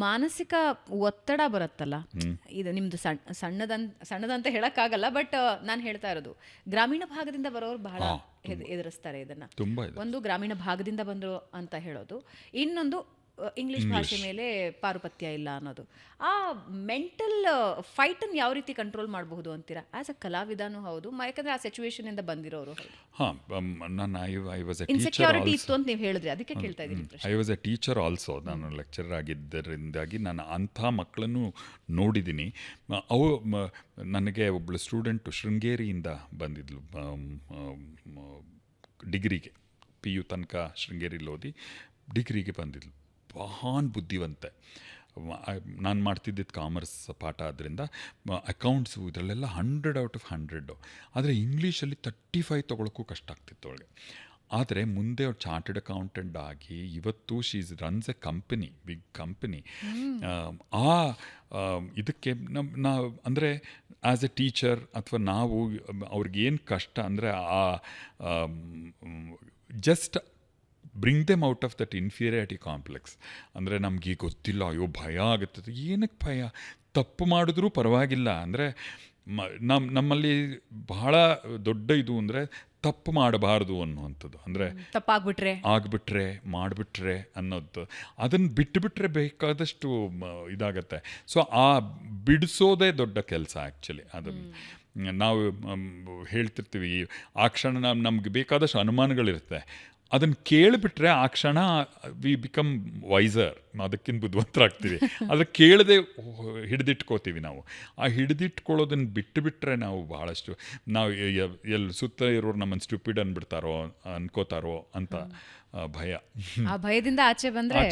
ಮಾನಸಿಕ ಒತ್ತಡ ಬರುತ್ತಲ್ಲ, ಇದು ನಿಮ್ದು ಸಣ್ಣದಂತ ಹೇಳಕ್ಕಾಗಲ್ಲ, ಬಟ್ ನಾನು ಹೇಳ್ತಾ ಇರೋದು ಗ್ರಾಮೀಣ ಭಾಗದಿಂದ ಬರೋರು ಬಹಳ ಎದುರಿಸ್ತಾರೆ ಇದನ್ನ. ಒಂದು ಗ್ರಾಮೀಣ ಭಾಗದಿಂದ ಬಂದರು ಅಂತ ಹೇಳೋದು, ಇನ್ನೊಂದು ಇಂಗ್ಲಿಷ್ ಭಾಷೆ ಮೇಲೆ ಪಾರುಪತ್ಯ ಇಲ್ಲ ಅನ್ನೋದು. ಆ ಮೆಂಟಲ್ ಫೈಟನ್ನು ಯಾವ ರೀತಿ ಕಂಟ್ರೋಲ್ ಮಾಡಬಹುದು ಅಂತೀರಾ ಆಸ್ ಅ ಕಲಾವಿದನೂ ಹೌದು, ಯಾಕಂದ್ರೆ ಆ ಸಿಚುವೇಶನ್ ಇಂದ ಬಂದಿರೋರು. ಇನ್ಸೆಕ್ಯೂರಿಟಿ ಇತ್ತು ಅಂತ ನೀವು ಹೇಳಿದ್ರಿ, ಅದಕ್ಕೆ ಕೇಳ್ತಾ ಇದ್ದೀನಿ. I was A teacher also, ನಾನು ಲೆಕ್ಚರರ್ ಆಗಿದ್ದರಿಂದಾಗಿ ನಾನು ಅಂಥ ಮಕ್ಕಳನ್ನು ನೋಡಿದ್ದೀನಿ. ಅವು ನನಗೆ ಒಬ್ಬಳು ಸ್ಟೂಡೆಂಟು ಶೃಂಗೇರಿಯಿಂದ ಬಂದಿದ್ಲು ಡಿಗ್ರಿಗೆ, PU ತನಕ ಶೃಂಗೇರಿಲಿ ಓದಿ ಡಿಗ್ರಿಗೆ ಬಂದಿದ್ಲು. ಮಹಾನ್ ಬುದ್ಧಿವಂತೆ. ನಾನು ಮಾಡ್ತಿದ್ದಿದ್ದು ಕಾಮರ್ಸ್ ಪಾಠ ಆದ್ದರಿಂದ ಅಕೌಂಟ್ಸು ಇದರಲ್ಲೆಲ್ಲ 100 ಔಟ್ ಆಫ್ 100. ಆದರೆ ಇಂಗ್ಲೀಷಲ್ಲಿ 35 ತೊಗೊಳಕ್ಕೂ ಕಷ್ಟ ಆಗ್ತಿತ್ತು ಅವಳಿಗೆ. ಆದರೆ ಮುಂದೆ ಅವ್ರು ಚಾರ್ಟೆಡ್ ಅಕೌಂಟೆಂಟ್ ಆಗಿ ಇವತ್ತು she's runs a company, big company. ಇದಕ್ಕೆ ನಾವು ಅಂದರೆ ಆ್ಯಸ್ ಎ ಟೀಚರ್ ಅಥವಾ ನಾವು ಅವ್ರಿಗೇನು ಕಷ್ಟ ಅಂದರೆ just bring them out of that inferiority complex. ಅಂದರೆ ನಮಗೆ ಗೊತ್ತಿಲ್ಲ, ಅಯ್ಯೋ ಭಯ ಆಗುತ್ತದೆ. ಏನಕ್ಕೆ ಭಯ? ತಪ್ಪು ಮಾಡಿದ್ರೂ ಪರವಾಗಿಲ್ಲ. ಅಂದರೆ ನಮ್ಮಲ್ಲಿ ಬಹಳ ದೊಡ್ಡ ಇದು ಅಂದರೆ ತಪ್ಪು ಮಾಡಬಾರ್ದು ಅನ್ನುವಂಥದ್ದು. ಅಂದರೆ ಆಗ್ಬಿಟ್ರೆ ಮಾಡಿಬಿಟ್ರೆ ಅನ್ನೋದು, ಅದನ್ನು ಬಿಟ್ಟುಬಿಟ್ರೆ ಬೇಕಾದಷ್ಟು ಇದಾಗತ್ತೆ. ಸೊ ಆ ಬಿಡಿಸೋದೇ ದೊಡ್ಡ ಕೆಲಸ ಆ್ಯಕ್ಚುಲಿ. ಅದು ನಾವು ಹೇಳ್ತಿರ್ತೀವಿ, ಆ ಕ್ಷಣ ನಮ್ಗೆ ಬೇಕಾದಷ್ಟು ಅನುಮಾನಗಳಿರುತ್ತೆ, ಅದನ್ನು ಕೇಳಿಬಿಟ್ರೆ ಆ ಕ್ಷಣ ವಿ ಬಿಕಮ್ ವೈಸರ್, ಅದಕ್ಕಿಂತ ಬುದ್ಧಿವಂತರಾಗ್ತೀವಿ. ಅದನ್ನು ಕೇಳದೆ ಹಿಡಿದಿಟ್ಕೋತೀವಿ ನಾವು. ಆ ಹಿಡಿದಿಟ್ಕೊಳ್ಳೋದನ್ನು ಬಿಟ್ಟುಬಿಟ್ರೆ ನಾವು ಬಹಳಷ್ಟು ನಾವು ಎಲ್ಲಿ ಸುತ್ತ ಇರೋರು ನಮ್ಮನ್ನು ಸ್ಟುಪಿಡ್ ಅನ್ಕೋತಾರೋ ಅಂತ ಭಯ. ಆ ಭಯದಿಂದ ಆಚೆ ಬಂದರೆ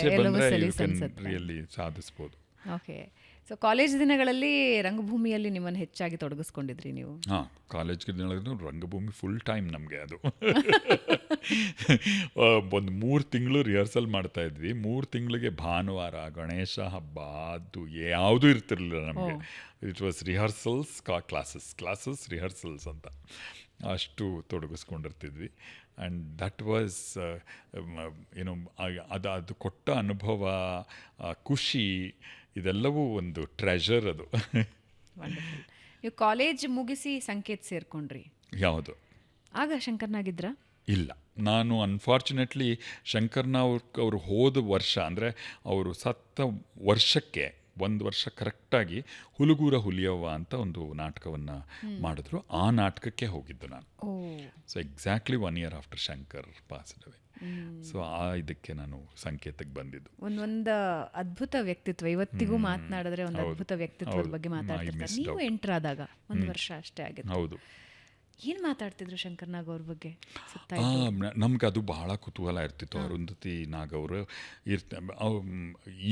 ರಿಯಲಿ ಸಾಧಿಸ್ಬೋದು. ಓಕೆ. ಸೊ ಕಾಲೇಜ್ ದಿನಗಳಲ್ಲಿ ರಂಗಭೂಮಿಯಲ್ಲಿ ನಿಮ್ಮನ್ನು ಹೆಚ್ಚಾಗಿ ತೊಡಗಿಸ್ಕೊಂಡಿದ್ರಿ ನೀವು? ಹಾಂ, ಕಾಲೇಜ್ ದಿನಗಳಲ್ಲಿ ರಂಗಭೂಮಿ ಫುಲ್ ಟೈಮ್ ನಮಗೆ. ಅದು ಒಂದು 3 ತಿಂಗಳು ರಿಹರ್ಸಲ್ ಮಾಡ್ತಾಯಿದ್ವಿ. 3 ತಿಂಗಳಿಗೆ ಭಾನುವಾರ, ಗಣೇಶ ಹಬ್ಬ, ಅದು ಯಾವುದೂ ಇರ್ತಿರ್ಲಿಲ್ಲ ನಮಗೆ. It was rehearsals, classes rehearsals ಅಂತ ಅಷ್ಟು ತೊಡಗಿಸ್ಕೊಂಡಿರ್ತಿದ್ವಿ. ಆ್ಯಂಡ್ ದಟ್ ವಾಸ್ ಏನೋ ಅದು ಕೊಟ್ಟ ಅನುಭವ, ಖುಷಿ, ಇದೆಲ್ಲವೂ ಒಂದು ಟ್ರೆಷರ್ ಅದು. ನೀವು ಕಾಲೇಜ್ ಮುಗಿಸಿ ಸಂಕೇತ್ ಸೇರ್ಕೊಂಡ್ರಿ. ಯಾವುದು? ಆಗ ಶಂಕರ್ನಾಗಿದ್ರ? ಇಲ್ಲ, ನಾನು ಅನ್ಫಾರ್ಚುನೇಟ್ಲಿ ಶಂಕರ್ನಾಗ್ ಅವರು ಹೋದ ವರ್ಷ ಅಂದರೆ ಅವರು ಸತ್ತ ವರ್ಷಕ್ಕೆ 1 ವರ್ಷ ಕರೆಕ್ಟಾಗಿ ಹುಲಗೂರ ಹುಲಿಯವ್ವ ಅಂತ ಒಂದು ನಾಟಕವನ್ನು ಮಾಡಿದ್ರು. ಆ ನಾಟಕಕ್ಕೆ ಹೋಗಿದ್ದು ನಾನು. So exactly 1 year after Shankar passed ಅವೇ. ಸೊ ಇದಕ್ಕೆ ನಾನು ಸಂಕೇತಕ್ಕೆ ಬಂದಿದ್ದು. ಒಂದು ಅದ್ಭುತ ವ್ಯಕ್ತಿತ್ವ, ಇವತ್ತಿಗೂ ಮಾತನಾಡಿದ್ರೆ ಒಂದು ಅದ್ಭುತ ವ್ಯಕ್ತಿತ್ವದ ಬಗ್ಗೆ ಮಾತಾಡ್ತಿರ್ತಾರೆ. ನೀವು ಎಂಟರ್ ಆದಾಗ 1 ವರ್ಷ ಅಷ್ಟೇ ಆಗಿತ್ತು. ಹೌದು. ಏನು ಮಾತಾಡ್ತಿದ್ರು ಶಂಕರ್ನಾಗ್ ಅವ್ರ ಬಗ್ಗೆ? ನಮ್ಗೆ ಅದು ಬಹಳ ಕುತೂಹಲ ಇರ್ತಿತ್ತು. ಅರುಂಧತಿ ನಾಗ್ ಅವರು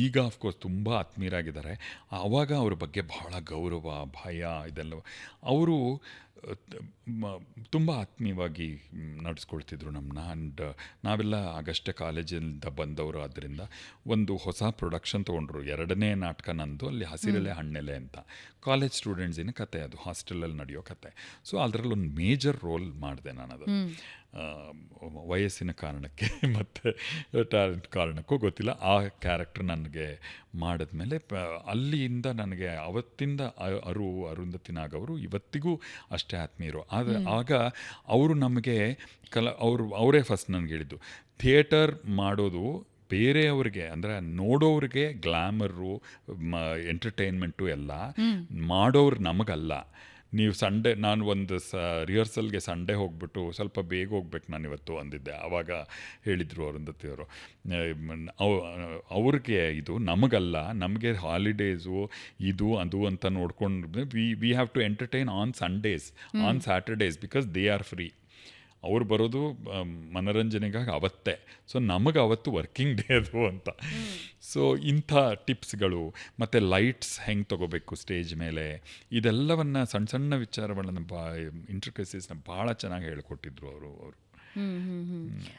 ಈಗ ಆಫ್ಕೋರ್ಸ್ ತುಂಬ ಆತ್ಮೀಯರಾಗಿದ್ದಾರೆ. ಆವಾಗ ಅವ್ರ ಬಗ್ಗೆ ಬಹಳ ಗೌರವ, ಭಯ ಇದೆಲ್ಲ. ಅವರು ತುಂಬ ಆತ್ಮೀಯವಾಗಿ ನಡೆಸ್ಕೊಳ್ತಿದ್ರು ನಮ್ಮನ್ನ. ಆ್ಯಂಡ್ ನಾವೆಲ್ಲ ಆಗಷ್ಟೇ ಕಾಲೇಜಿಂದ ಬಂದವರು. ಆದ್ದರಿಂದ ಒಂದು ಹೊಸ ಪ್ರೊಡಕ್ಷನ್ ತೊಗೊಂಡ್ರು. 2ನೇ ನಾಟಕ ನಂದು, ಅಲ್ಲಿ ಹಸಿರೆಲೆ ಹಣ್ಣೆಲೆ ಅಂತ. ಕಾಲೇಜ್ ಸ್ಟೂಡೆಂಟ್ಸಿನ ಕತೆ, ಅದು ಹಾಸ್ಟೆಲಲ್ಲಿ ನಡೆಯೋ ಕತೆ. ಸೊ ಅದರಲ್ಲೊಂದು ಮೇಜರ್ ರೋಲ್ ಮಾಡಿದೆ ನಾನು. ಅದು ವಯಸ್ಸಿನ ಕಾರಣಕ್ಕೆ ಮತ್ತು ಟ್ಯಾಲೆಂಟ್ ಕಾರಣಕ್ಕೂ ಗೊತ್ತಿಲ್ಲ, ಆ ಕ್ಯಾರೆಕ್ಟರ್ ನನಗೆ ಮಾಡಿದ್ಮೇಲೆ ಅಲ್ಲಿಂದ ನನಗೆ ಅವತ್ತಿಂದ ಅರುಂಧತಿ ನಾಗ್ ಅವರು ಇವತ್ತಿಗೂ ಅಷ್ಟೇ ಆತ್ಮೀಯರು. ಆದರೆ ಆಗ ಅವರು ನಮಗೆ ಅವರೇ ಫಸ್ಟ್ ನನಗೆ ಹೇಳಿದ್ದು, ಥಿಯೇಟರ್ ಮಾಡೋದು ಬೇರೆಯವ್ರಿಗೆ ಅಂದರೆ ನೋಡೋರಿಗೆ ಗ್ಲ್ಯಾಮರು, ಎಂಟರ್ಟೈನ್ಮೆಂಟು ಎಲ್ಲ, ಮಾಡೋರು ನಮಗಲ್ಲ. ನೀವು ಸಂಡೇ, ನಾನು ಒಂದು ರಿಹರ್ಸಲ್ಗೆ ಸಂಡೇ ಹೋಗ್ಬಿಟ್ಟು ಸ್ವಲ್ಪ ಬೇಗ ಹೋಗ್ಬೇಕು ನಾನು ಇವತ್ತು ಅಂದಿದ್ದೆ. ಆವಾಗ ಹೇಳಿದರು ಅರುಂಧತಿಯವರು, ಅವ್ರಿಗೆ ಇದು ನಮಗಲ್ಲ, ನಮಗೆ ಹಾಲಿಡೇಸು ಇದು ಅದು ಅಂತ ನೋಡ್ಕೊಂಡು we have to entertain on Sundays, on Saturdays, because they are free. ಅವ್ರು ಬರೋದು ಮನೋರಂಜನೆಗಾಗಿ ಅವತ್ತೇ. ಸೊ ನಮಗೆ ಅವತ್ತು ವರ್ಕಿಂಗ್ ಡೇ ಅದು ಅಂತ. ಸೊ ಇಂಥ ಟಿಪ್ಸ್ಗಳು ಮತ್ತು ಲೈಟ್ಸ್ ಹೆಂಗೆ ತೊಗೋಬೇಕು ಸ್ಟೇಜ್ ಮೇಲೆ, ಇದೆಲ್ಲವನ್ನು ಸಣ್ಣ ಸಣ್ಣ ವಿಚಾರಗಳನ್ನು ಇಂಟ್ರಿಕಸೀಸ್ನ ಭಾಳ ಚೆನ್ನಾಗಿ ಹೇಳ್ಕೊಟ್ಟಿದ್ರು ಅವರು.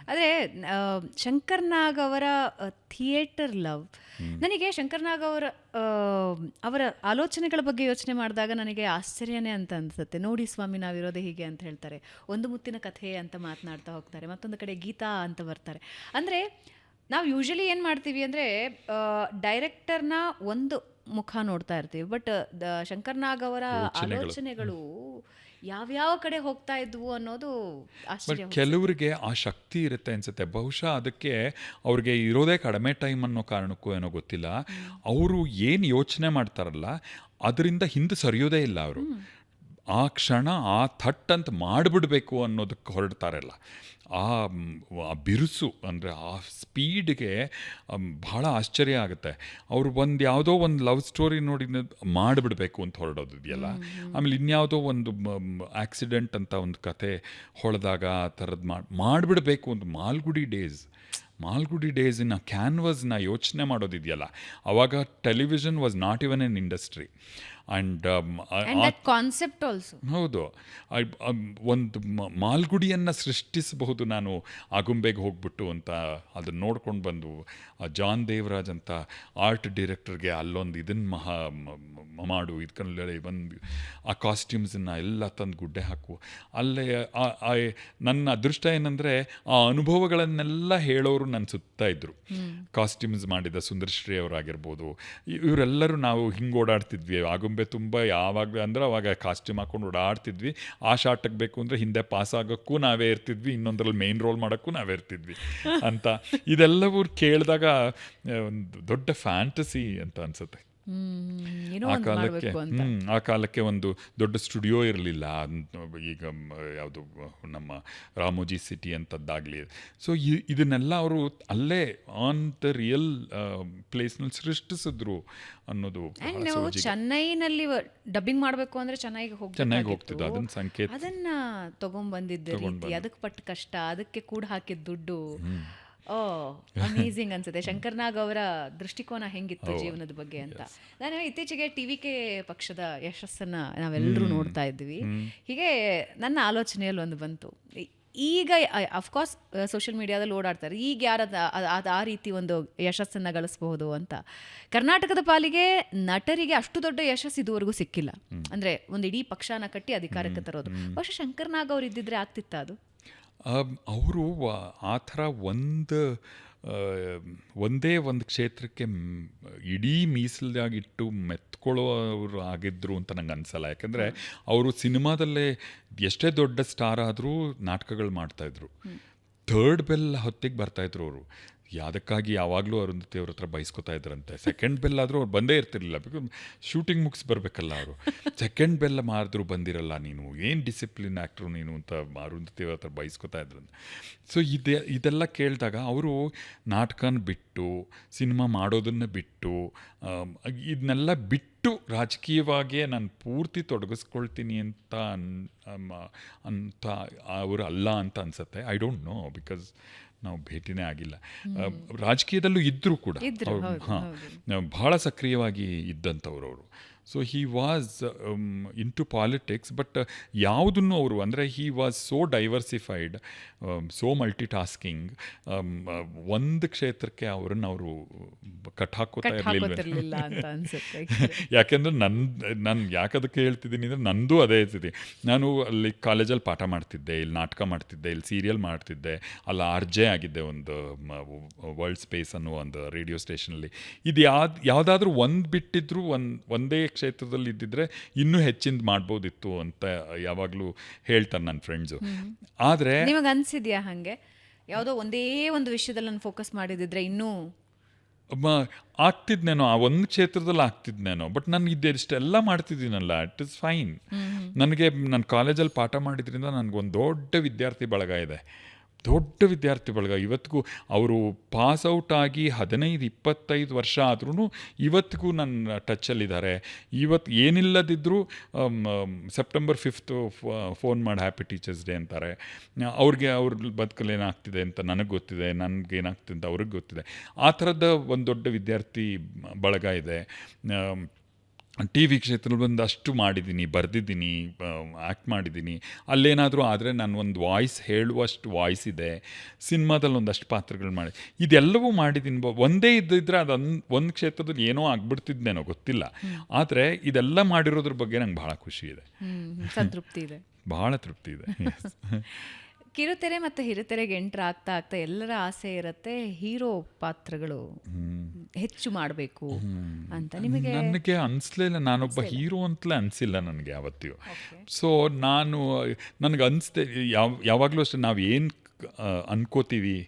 ಆದರೆ ಶಂಕರ್ನಾಗ್ ಅವರ ಥಿಯೇಟರ್ ಲವ್, ನನಗೆ ಶಂಕರ್ನಾಗ್ ಅವರ ಆಲೋಚನೆಗಳ ಬಗ್ಗೆ ಯೋಚನೆ ಮಾಡಿದಾಗ ನನಗೆ ಆಶ್ಚರ್ಯನೇ ಅಂತ ಅನಿಸುತ್ತೆ. ನೋಡಿ ಸ್ವಾಮಿ, ನಾವಿರೋದೇ ಹೀಗೆ ಅಂತ ಹೇಳ್ತಾರೆ, ಒಂದು ಮುತ್ತಿನ ಕಥೆ ಅಂತ ಮಾತನಾಡ್ತಾ ಹೋಗ್ತಾರೆ, ಮತ್ತೊಂದು ಕಡೆ ಗೀತಾ ಅಂತ ಬರ್ತಾರೆ. ಅಂದರೆ ನಾವು ಯೂಶಲಿ ಏನು ಮಾಡ್ತೀವಿ ಅಂದರೆ ಡೈರೆಕ್ಟರ್ನ ಒಂದು ಮುಖ ನೋಡ್ತಾ ಇರ್ತೀವಿ, ಬಟ್ ಶಂಕರ್ ನಾಗ್ ಅವರ ಆಲೋಚನೆಗಳು ಯಾವ್ಯಾವ ಕಡೆ ಹೋಗ್ತಾ ಇದ್ವು ಅನ್ನೋದು ಆಶ್ಚರ್ಯ. ಕೆಲವರಿಗೆ ಆ ಶಕ್ತಿ ಇರುತ್ತೆ ಅನ್ಸುತ್ತೆ. ಬಹುಶಃ ಅದಕ್ಕೆ ಅವ್ರಿಗೆ ಇರೋದೇ ಕಡಿಮೆ ಟೈಮ್ ಅನ್ನೋ ಕಾರಣಕ್ಕೂ ಏನೋ ಗೊತ್ತಿಲ್ಲ, ಅವರು ಏನು ಯೋಚನೆ ಮಾಡ್ತಾರಲ್ಲ ಅದರಿಂದ ಹಿಂದೆ ಸರಿಯೋದೇ ಇಲ್ಲ. ಅವರು ಆ ಕ್ಷಣ ಆ ಥಟ್ ಅಂತ ಮಾಡಿಬಿಡ್ಬೇಕು ಅನ್ನೋದಕ್ಕೆ ಹೊರಡ್ತಾರಲ್ಲ, ಆ ಬಿರುಸು ಅಂದರೆ ಆ ಸ್ಪೀಡ್ಗೆ ಭಾಳ ಆಶ್ಚರ್ಯ ಆಗುತ್ತೆ. ಅವರು ಯಾವುದೋ ಒಂದು ಲವ್ ಸ್ಟೋರಿ ನೋಡಿ ಮಾಡಿಬಿಡ್ಬೇಕು ಅಂತ ಹೊರಡೋದು ಇದೆಯಲ್ಲ, ಆಮೇಲೆ ಇನ್ಯಾವುದೋ ಒಂದು ಆಕ್ಸಿಡೆಂಟ್ ಅಂತ ಒಂದು ಕತೆ ಹೊಳೆದಾಗ ಆ ಥರದ್ದು ಮಾಡಿಬಿಡ್ಬೇಕು ಅಂತ ಮಾಲ್ಗುಡಿ ಡೇಸಿನ ಕ್ಯಾನ್ವಸ್ನ ಯೋಚನೆ ಮಾಡೋದಿದೆಯಲ್ಲ, ಆವಾಗ television was not even N industry. And concept also ಹೌದು, ಒಂದು ಮಾಲ್ಗುಡಿಯನ್ನು ಸೃಷ್ಟಿಸಬಹುದು ನಾನು ಆಗುಂಬೆಗೆ ಹೋಗ್ಬಿಟ್ಟು ಅಂತ ಅದನ್ನು ನೋಡ್ಕೊಂಡು ಬಂದು ಜಾನ್ ದೇವರಾಜ್ ಅಂತ ಆರ್ಟ್ ಡೈರೆಕ್ಟರ್ಗೆ ಅಲ್ಲೊಂದು ಇದನ್ನು ಮಾಡು, ಇದಕ್ಕಲ್ಲಿ ಒಂದು ಆ ಕಾಸ್ಟ್ಯೂಮ್ಸನ್ನು ಎಲ್ಲ ತಂದು ಗುಡ್ಡೆ ಹಾಕು. ಅಲ್ಲೇ ನನ್ನ ಅದೃಷ್ಟ ಏನಂದರೆ ಆ ಅನುಭವಗಳನ್ನೆಲ್ಲ ಹೇಳೋರು ನನ್ನ ಸುತ್ತ ಇದ್ದರು. ಕಾಸ್ಟ್ಯೂಮ್ಸ್ ಮಾಡಿದ ಸುಂದರಶ್ರೀ ಅವರಾಗಿರ್ಬೋದು, ಇವರೆಲ್ಲರೂ ನಾವು ಹಿಂಗೆ ಓಡಾಡ್ತಿದ್ವಿ ಆಗುಂಬೆ ತುಂಬ. ಯಾವಾಗ ಅಂದರೆ ಅವಾಗ ಕಾಸ್ಟ್ಯೂಮ್ ಹಾಕೊಂಡು ಓಡಾಡ್ತಿದ್ವಿ. ಆ ಶಾರ್ಟಿಗೆ ಬೇಕು ಅಂದರೆ ಹಿಂದೆ ಪಾಸ್ ಆಗೋಕ್ಕೂ ನಾವೇ ಇರ್ತಿದ್ವಿ, ಇನ್ನೊಂದರಲ್ಲಿ ಮೇನ್ ರೋಲ್ ಮಾಡೋಕ್ಕೂ ನಾವೇ ಇರ್ತಿದ್ವಿ ಅಂತ. ಇದೆಲ್ಲವೂ ಕೇಳಿದಾಗ ಒಂದು ದೊಡ್ಡ ಫ್ಯಾಂಟಸಿ ಅಂತ ಅನ್ಸುತ್ತೆ. ಆ ಕಾಲಕ್ಕೆ ಒಂದು ದೊಡ್ಡ ಸ್ಟುಡಿಯೋ ಇರಲಿಲ್ಲ. ಈಗ ಯಾವುದು ನಮ್ಮ ರಾಮೋಜಿ ಸಿಟಿ ಅಂಥದ್ದಾಗಲಿ. ಸೊ ಇದನ್ನೆಲ್ಲ ಅವರು ಅಲ್ಲೇ ಆನ್ ದ ರಿಯಲ್ ಪ್ಲೇಸ್ನಲ್ಲಿ ಸೃಷ್ಟಿಸಿದ್ರು ಅನ್ನೋದು. ಚೆನ್ನೈನಲ್ಲಿ ಡಬ್ಬಿಂಗ್ ಮಾಡಬೇಕು ಅಂದ್ರೆ ಚೆನ್ನೈಗೆ ಹೋಗ್ತಿದ್ದ, ಅದನ್ನ ಸಂಕೇತ ಅದನ್ನ ತಗೊಂಡ್ಬಂದಿದ್ದ ರೀತಿ, ಅದಕ್ಕೆ ಪಟ್ಟು ಕಷ್ಟ, ಅದಕ್ಕೆ ಕೂಡ ಹಾಕಿದ ದುಡ್ಡು, ಅಮೇಝಿಂಗ್ ಅನ್ಸುತ್ತೆ. ಶಂಕರ್ ನಾಗ್ ಅವರ ದೃಷ್ಟಿಕೋನ ಹೆಂಗಿತ್ತು ಜೀವನದ ಬಗ್ಗೆ ಅಂತ. ನಾನು ಇತ್ತೀಚೆಗೆ TVK ಪಕ್ಷದ ಯಶಸ್ಸನ್ನ ನಾವೆಲ್ಲರೂ ನೋಡ್ತಾ ಇದ್ವಿ. ಹೀಗೆ ನನ್ನ ಆಲೋಚನೆಯಲ್ಲಿ ಒಂದು ಬಂತು, ಈಗ ಅಫ್ಕೋರ್ಸ್ ಸೋಷಿಯಲ್ ಮೀಡಿಯಾದಲ್ಲಿ ಓಡಾಡ್ತಾರೆ, ಈಗ ಯಾರು ಆ ರೀತಿ ಒಂದು ಯಶಸ್ಸನ್ನು ಗಳಿಸಬಹುದು ಅಂತ. ಕರ್ನಾಟಕದ ಪಾಲಿಗೆ ನಟರಿಗೆ ಅಷ್ಟು ದೊಡ್ಡ ಯಶಸ್ಸು ಇದುವರೆಗೂ ಸಿಕ್ಕಿಲ್ಲ. ಅಂದರೆ ಒಂದು ಇಡೀ ಪಕ್ಷನ ಕಟ್ಟಿ ಅಧಿಕಾರಕ್ಕೆ ತರೋದು. ಬಹುಶಃ ಶಂಕರ್ ನಾಗ್ ಅವ್ರು ಇದ್ದಿದ್ರೆ ಆಗ್ತಿತ್ತ ಅದು? ಅವರು ಆ ಥರ ಒಂದೇ ಒಂದು ಕ್ಷೇತ್ರಕ್ಕೆ ಇಡೀ ಮೀಸಲಾಗಿಟ್ಟು ಮೆತ್ಕೊಳ್ಳೋರು ಆಗಿದ್ರು ಅಂತ ನಂಗೆ ಅನಿಸಲ್ಲ. ಯಾಕಂದರೆ ಅವರು ಸಿನಿಮಾದಲ್ಲೇ ಎಷ್ಟೇ ದೊಡ್ಡ ಸ್ಟಾರ್ ಆದರೂ ನಾಟಕಗಳು ಮಾಡ್ತಾಯಿದ್ರು. ಥರ್ಡ್ ಬೆಲ್ ಹೊತ್ತಿಗೆ ಬರ್ತಾಯಿದ್ರು ಅವರು. ಯಾವುದಕ್ಕಾಗಿ ಯಾವಾಗಲೂ ಅರುಂಧತಿ ಅವ್ರ ಹತ್ರ ಬಯಸ್ಕೊತಾ ಇದ್ರಂತೆ. ಸೆಕೆಂಡ್ ಬೆಲ್ ಆದರೂ ಅವ್ರು ಬಂದೇ ಇರ್ತಿರ್ಲಿಲ್ಲ, ಬಿಕಾಸ್ ಶೂಟಿಂಗ್ ಮುಗಿಸಿ ಬರಬೇಕಲ್ಲ ಅವರು. ಸೆಕೆಂಡ್ ಬೆಲ್ ಮಾಡಿದ್ರು ಬಂದಿರಲ್ಲ, ನೀನು ಏನು ಡಿಸಿಪ್ಲಿನ್ ಆ್ಯಕ್ಟ್ರು ನೀನು ಅಂತ ಅರುಂಧತಿ ಅವ್ರ ಹತ್ರ ಬಯಸ್ಕೊತಾ ಇದ್ರಂತೆ. ಸೊ ಇದೆಲ್ಲ ಕೇಳಿದಾಗ ಅವರು ನಾಟಕನ ಬಿಟ್ಟು, ಸಿನಿಮಾ ಮಾಡೋದನ್ನು ಬಿಟ್ಟು, ಇದನ್ನೆಲ್ಲ ಬಿಟ್ಟು ರಾಜಕೀಯವಾಗಿಯೇ ನಾನು ಪೂರ್ತಿ ತೊಡಗಿಸ್ಕೊಳ್ತೀನಿ ಅಂತ ಅವರು ಅಲ್ಲ ಅಂತ ಅನಿಸುತ್ತೆ. ಐ ಡೋಂಟ್ ನೋ, ಬಿಕಾಸ್ ನಾವು ಭೇಟಿನೇ ಆಗಿಲ್ಲ. ರಾಜಕೀಯದಲ್ಲೂ ಇದ್ದರೂ ಕೂಡ ಭಾಳ ಸಕ್ರಿಯವಾಗಿ ಇದ್ದಂಥವ್ರು ಅವರು. So he was into politics, but ಯಾವುದನ್ನು ಅವರು ಅಂದರೆ he was so diversified, so multi tasking. ಒಂದು ಕ್ಷೇತ್ರಕ್ಕೆ ಅವರನ್ನು ಅವರು ಕಟ್ಟಾಕೋತಾ ಇರಲಿಲ್ಲ ಅಂತ ಅನ್ಸುತ್ತೆ. ಯಾಕೆಂದರೆ ನಾನು ಯಾಕದಕ್ಕೆ ಹೇಳ್ತಿದ್ದೀನಿ ಅಂದರೆ ನನ್ನದು ಅದೇ ಇರ್ತಿದೆ. ನಾನು ಅಲ್ಲಿ ಕಾಲೇಜಲ್ಲಿ ಪಾಠ ಮಾಡ್ತಿದ್ದೆ, ಇಲ್ಲಿ ನಾಟಕ ಮಾಡ್ತಿದ್ದೆ, ಇಲ್ಲಿ ಸೀರಿಯಲ್ ಮಾಡ್ತಿದ್ದೆ, ಅಲ್ಲಿ RJ ಆಗಿದ್ದೆ ಒಂದು ವರ್ಲ್ಡ್ ಸ್ಪೇಸ್ ಅನ್ನೋ ಒಂದು ರೇಡಿಯೋ ಸ್ಟೇಷನಲ್ಲಿ. ಇದು ಯಾವುದಾದ್ರೂ ಒಂದು ಬಿಟ್ಟಿದ್ರು ಒಂದೇ ಕ್ಷೇತ್ರದಲ್ಲಿ ಇದ್ದಿದ್ರೆ ಇನ್ನೂ ಹೆಚ್ಚಿಂದ ಮಾಡ್ಬೋದಿತ್ತು ಅಂತ ಯಾವಾಗಲೂ ಹೇಳ್ತಾರೆ ನನ್ನ ಫ್ರೆಂಡ್ಸು. ಆದರೆ ನಿಮಗೆ ಅನಿಸಿದ್ಯಾ ಹಾಗೆ ಯಾವುದೋ ಒಂದೇ ಒಂದು ವಿಷಯದಲ್ಲಿ ನಾನು ಫೋಕಸ್ ಮಾಡಿದಿದ್ರೆ ಇನ್ನೂ ಆಗ್ತಿದ್ನೇನೋ, ಆ ಒಂದು ಕ್ಷೇತ್ರದಲ್ಲಿ ಆಗ್ತಿದ್ನೇನೋ, ಬಟ್ ನಾನು ಇಷ್ಟೆಲ್ಲ ಮಾಡ್ತಿದ್ದೀನಲ್ಲ, ಇಟ್ ಇಸ್ ಫೈನ್. ನನಗೆ ನನ್ನ ಕಾಲೇಜಲ್ಲಿ ಪಾಠ ಮಾಡಿದ್ರಿಂದ ನನಗೊಂದು ದೊಡ್ಡ ವಿದ್ಯಾರ್ಥಿ ಬಳಗ ಇದೆ, ದೊಡ್ಡ ವಿದ್ಯಾರ್ಥಿ ಬಳಗ. ಇವತ್ತಿಗೂ ಅವರು ಪಾಸ್ ಔಟ್ ಆಗಿ 15-25 ವರ್ಷ ಆದ್ರೂ ಇವತ್ತಿಗೂ ನನ್ನ ಟಚ್ಚಲ್ಲಿದ್ದಾರೆ. ಇವತ್ತು ಏನಿಲ್ಲದಿದ್ದರೂ ಸೆಪ್ಟೆಂಬರ್ 5th ಫೋನ್ ಮಾಡಿ ಹ್ಯಾಪಿ ಟೀಚರ್ಸ್ ಡೇ ಅಂತಾರೆ. ಅವ್ರ ಬದುಕಲ್ಲಿ ಏನಾಗ್ತಿದೆ ಅಂತ ನನಗೆ ಗೊತ್ತಿದೆ, ನನಗೇನಾಗ್ತಿದೆ ಅಂತ ಅವ್ರಿಗೆ ಗೊತ್ತಿದೆ. ಆ ಥರದ ಒಂದು ದೊಡ್ಡ ವಿದ್ಯಾರ್ಥಿ ಬಳಗ ಇದೆ. TV ಕ್ಷೇತ್ರದಲ್ಲಿ ಒಂದಷ್ಟು ಮಾಡಿದ್ದೀನಿ, ಬರೆದಿದ್ದೀನಿ, ಆ್ಯಕ್ಟ್ ಮಾಡಿದ್ದೀನಿ. ಅಲ್ಲೇನಾದರೂ ಆದರೆ ನಾನು ಒಂದು ವಾಯ್ಸ್ ಹೇಳುವಷ್ಟು ವಾಯ್ಸ್ ಇದೆ. ಸಿನಿಮಾದಲ್ಲಿ ಒಂದಷ್ಟು ಪಾತ್ರಗಳು ಮಾಡಿ ಇದೆಲ್ಲವೂ ಮಾಡಿದ್ದೀನಿ. ಒಂದೇ ಇದ್ದಿದ್ರೆ ಒಂದು ಕ್ಷೇತ್ರದಲ್ಲಿ ಏನೋ ಆಗ್ಬಿಡ್ತಿದ್ದೇನೋ ಗೊತ್ತಿಲ್ಲ. ಆದರೆ ಇದೆಲ್ಲ ಮಾಡಿರೋದ್ರ ಬಗ್ಗೆ ನಂಗೆ ಭಾಳ ಖುಷಿ ಇದೆ, ಸಂತೃಪ್ತಿ ಇದೆ, ಭಾಳ ತೃಪ್ತಿ ಇದೆ. ಕಿರುತೆರೆ ಮತ್ತು ಹಿರಿತೆರೆಗೆ ಎಂಟ್ರ್ ಆಗ್ತಾ ಆಗ್ತಾ ಎಲ್ಲರ ಆಸೆ ಇರುತ್ತೆ ಹೀರೋ ಪಾತ್ರಗಳು ಹೆಚ್ಚು ಮಾಡಬೇಕು ಅಂತ. ನಿಮಗೆ ನನಗೆ ಅನಿಸ್ಲಿಲ್ಲ, ನಾನೊಬ್ಬ ಹೀರೋ ಅಂತಲೇ ಅನಿಸಿಲ್ಲ ನನಗೆ ಯಾವತ್ತಿಗೂ. ಸೊ ನನಗೆ ಅನಿಸ್ದೆ ಯಾವಾಗಲೂ ಅಷ್ಟೇ, ನಾವು ಏನು ಅನ್ಕೋತೀವಿ,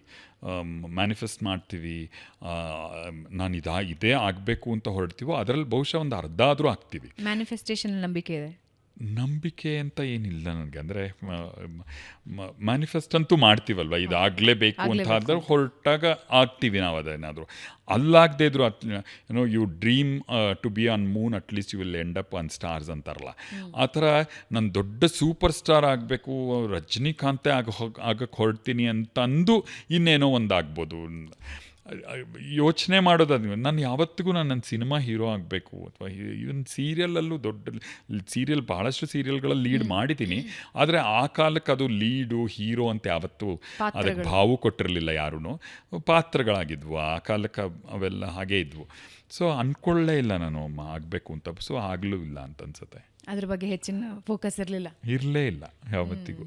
ಮ್ಯಾನಿಫೆಸ್ಟ್ ಮಾಡ್ತೀವಿ, ನಾನು ಇದೇ ಆಗಬೇಕು ಅಂತ ಹೊರಡ್ತೀವೋ ಅದರಲ್ಲಿ ಬಹುಶಃ ಒಂದು ಅರ್ಧ ಆದರೂ ಆಗ್ತೀವಿ. ಮ್ಯಾನಿಫೆಸ್ಟೇಷನ್ ನಂಬಿಕೆ ಇದೆ? ನಂಬಿಕೆ ಅಂತ ಏನಿಲ್ಲ ನನಗೆ. ಅಂದರೆ ಮ್ಯಾನಿಫೆಸ್ಟ್ ಅಂತೂ ಮಾಡ್ತೀವಲ್ವ, ಇದಾಗಲೇಬೇಕು ಅಂತ ಆದ್ರೆ ಹೊರಟಾಗ ಆಗ್ತೀವಿ ನಾವು. ಅದೇನಾದರೂ ಅಲ್ಲಾಗದೇ ಇದ್ರು you dream to be on moon, at least you will end up on stars ಅಂತಾರಲ್ಲ, ಆ ಥರ ನಾನು ದೊಡ್ಡ ಸೂಪರ್ ಸ್ಟಾರ್ ಆಗಬೇಕು, ರಜನಿಕಾಂತೆ ಆಗಕ್ಕೆ ಹೊರಡ್ತೀನಿ ಅಂತಂದು ಇನ್ನೇನೋ ಒಂದು ಆಗ್ಬೋದು. ಯೋಚನೆ ಮಾಡೋದು ನಾನು ಯಾವತ್ತಿಗೂ ನನ್ನ ಸಿನಿಮಾ ಹೀರೋ ಆಗಬೇಕು ಅಥವಾ ಇವನ್ ಸೀರಿಯಲಲ್ಲೂ ಸೀರಿಯಲ್ ಭಾಳಷ್ಟು ಸೀರಿಯಲ್ಗಳಲ್ಲಿ ಲೀಡ್ ಮಾಡಿದ್ದೀನಿ, ಆದರೆ ಆ ಕಾಲಕ್ಕೆ ಅದು ಲೀಡು ಹೀರೋ ಅಂತ ಯಾವತ್ತೂ ಅದಕ್ಕೆ ಭಾವು ಕೊಟ್ಟಿರಲಿಲ್ಲ ಯಾರೂ. ಪಾತ್ರಗಳಾಗಿದ್ವು ಆ ಕಾಲಕ್ಕೆ, ಅವೆಲ್ಲ ಹಾಗೇ ಇದ್ವು. ಸೊ ಅಂದ್ಕೊಳ್ಳೇ ಇಲ್ಲ ನಾನು ಆಗಬೇಕು ಅಂತ. ಸೊ ಆಗಲೂ ಇಲ್ಲ ಅಂತ ಅನ್ಸುತ್ತೆ. ಅದ್ರ ಬಗ್ಗೆ ಹೆಚ್ಚಿನ ಫೋಕಸ್ ಇರಲೇ ಇಲ್ಲ ಯಾವತ್ತಿಗೂ.